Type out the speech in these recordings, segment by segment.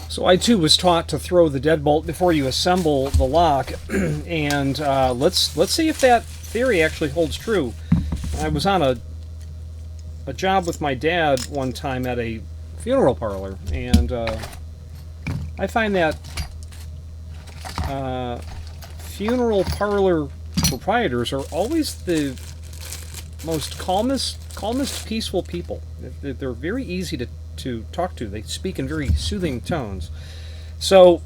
So I too was taught to throw the deadbolt before you assemble the lock, and let's see if that theory actually holds true. I was on a job with my dad one time at a funeral parlor, and I find that funeral parlor proprietors are always the most calmest, peaceful people. They're very easy to talk to. They speak in very soothing tones. So,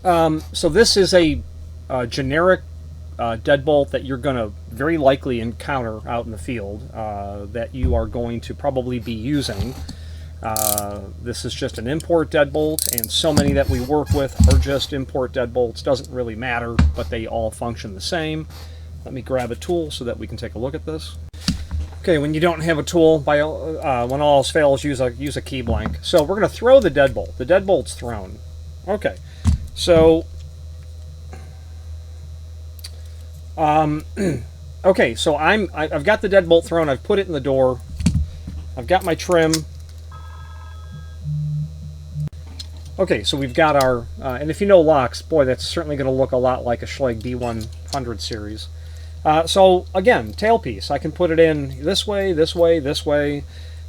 so this is a generic deadbolt that you're going to very likely encounter out in the field that you are going to probably be using. This is just an import deadbolt, and so many that we work with are just import deadbolts. Doesn't really matter, but they all function the same. Let me grab a tool so that we can take a look at this. Okay, when you don't have a tool, when all else fails, use a key blank. So we're going to throw the deadbolt. The deadbolt's thrown. Okay, so okay, so I've got the deadbolt thrown. I've put it in the door. I've got my trim. Okay, so we've got our, and if you know locks, boy, that's certainly going to look a lot like a Schlage B100 series. So again, tailpiece. I can put it in this way, this way, this way.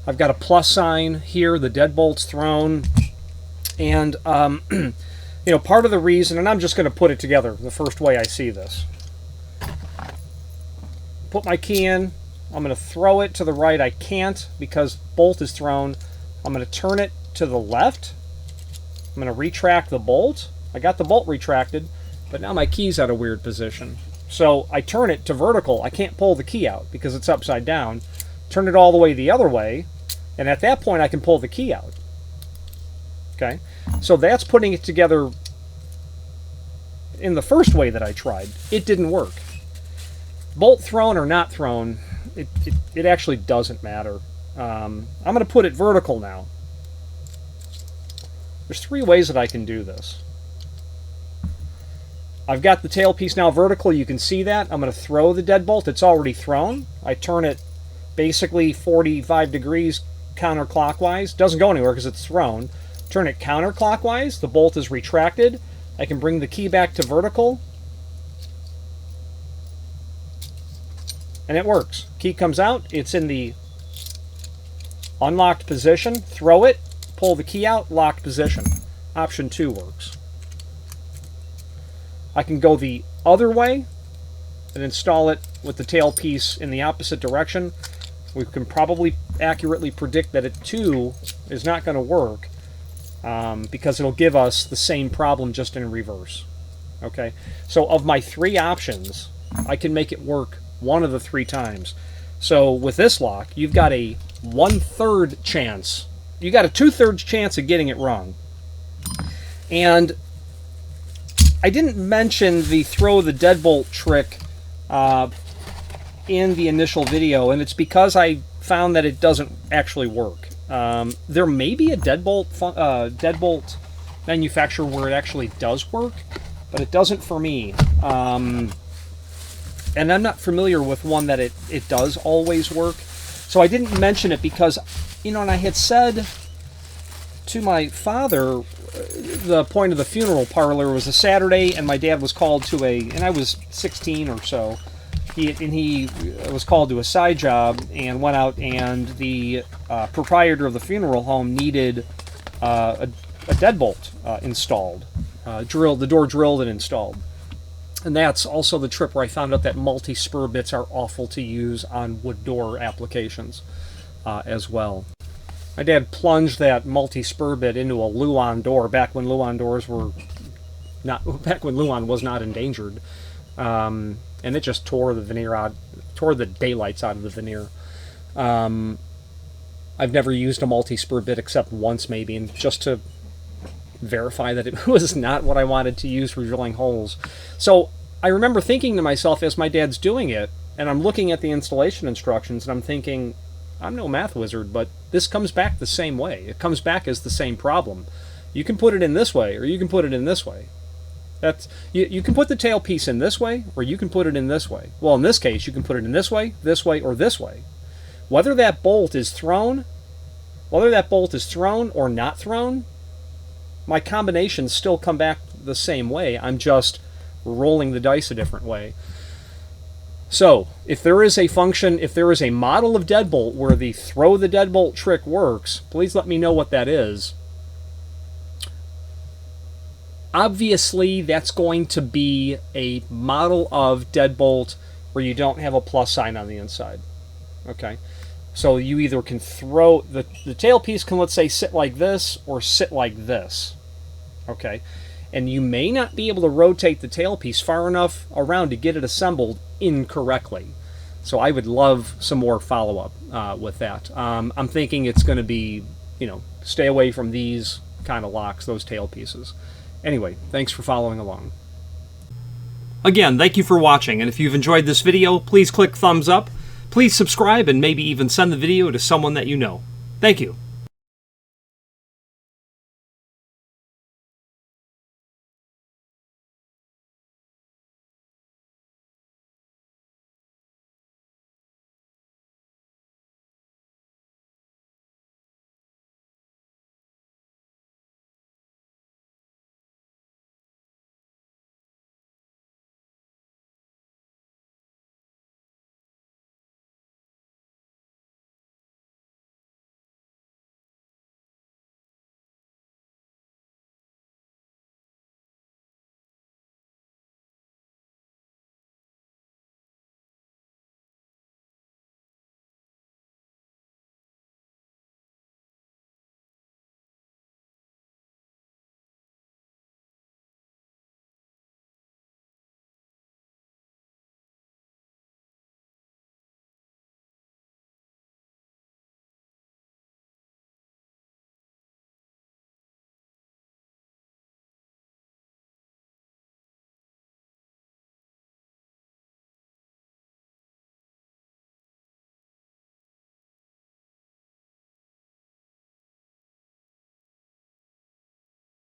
I've got a plus sign here. The deadbolt's thrown, and you know, part of the reason, and I'm just going to put it together the first way I see this. Put my key in. I'm going to throw it to the right. I can't because bolt is thrown. I'm going to turn it to the left. I'm going to retract the bolt. I got the bolt retracted, but now my key's at a weird position. So I turn it to vertical. I can't pull the key out because it's upside down. Turn it all the way the other way, and at that point I can pull the key out. Okay, so that's putting it together in the first way that I tried. It didn't work. Bolt thrown or not thrown, it actually doesn't matter. I'm going to put it vertical now. There's three ways that I can do this. I've got the tailpiece now vertical. You can see that. I'm going to throw the deadbolt. It's already thrown. I turn it basically 45 degrees counterclockwise. Doesn't go anywhere because it's thrown. Turn it counterclockwise. The bolt is retracted. I can bring the key back to vertical. And it works. Key comes out. It's in the unlocked position. Throw it. Pull the key out. Locked position. Option 2 works. I can go the other way and install it with the tailpiece in the opposite direction. We can probably accurately predict that it too is not going to work because it'll give us the same problem just in reverse. Okay, so of my three options, I can make it work one of the three times. So with this lock, you've got a 1/3 chance. You got a 2/3 chance of getting it wrong. And I didn't mention the throw the deadbolt trick in the initial video, and it's because I found that it doesn't actually work. There may be a deadbolt manufacturer where it actually does work, but it doesn't for me. And I'm not familiar with one that it does always work. So I didn't mention it because, you know, and I had said to my father, the point of the funeral parlor was a Saturday, and my dad was called to and I was 16 or so. He was called to a side job and went out, and the proprietor of the funeral home needed a deadbolt installed, the door drilled and installed. And that's also the trip where I found out that multi-spur bits are awful to use on wood door applications as well. My dad plunged that multi-spur bit into a Luan door back when Luan doors were back when Luan was not endangered, and it just tore the veneer out, tore the daylights out of the veneer. I've never used a multi-spur bit except once, maybe, and just to verify that it was not what I wanted to use for drilling holes. So I remember thinking to myself as my dad's doing it, and I'm looking at the installation instructions, and I'm thinking, I'm no math wizard, but this comes back the same way. It comes back as the same problem. You can put it in this way, or you can put it in this way. You can put the tailpiece in this way, or you can put it in this way. Well, in this case, you can put it in this way, or this way. Whether that bolt is thrown or not thrown, My combinations still come back the same way. I'm just rolling the dice a different way. So, if there is a function, if there is a model of deadbolt where the throw the deadbolt trick works, please let me know what that is. Obviously, that's going to be a model of deadbolt where you don't have a plus sign on the inside. Okay? So you either can throw, the tailpiece can, let's say, sit like this or sit like this. Okay? And you may not be able to rotate the tailpiece far enough around to get it assembled incorrectly. So I would love some more follow-up with that. I'm thinking it's going to be, you know, stay away from these kind of locks, those tailpieces. Anyway, thanks for following along. Again, thank you for watching, and if you've enjoyed this video, please click thumbs up. Please subscribe and maybe even send the video to someone that you know. Thank you.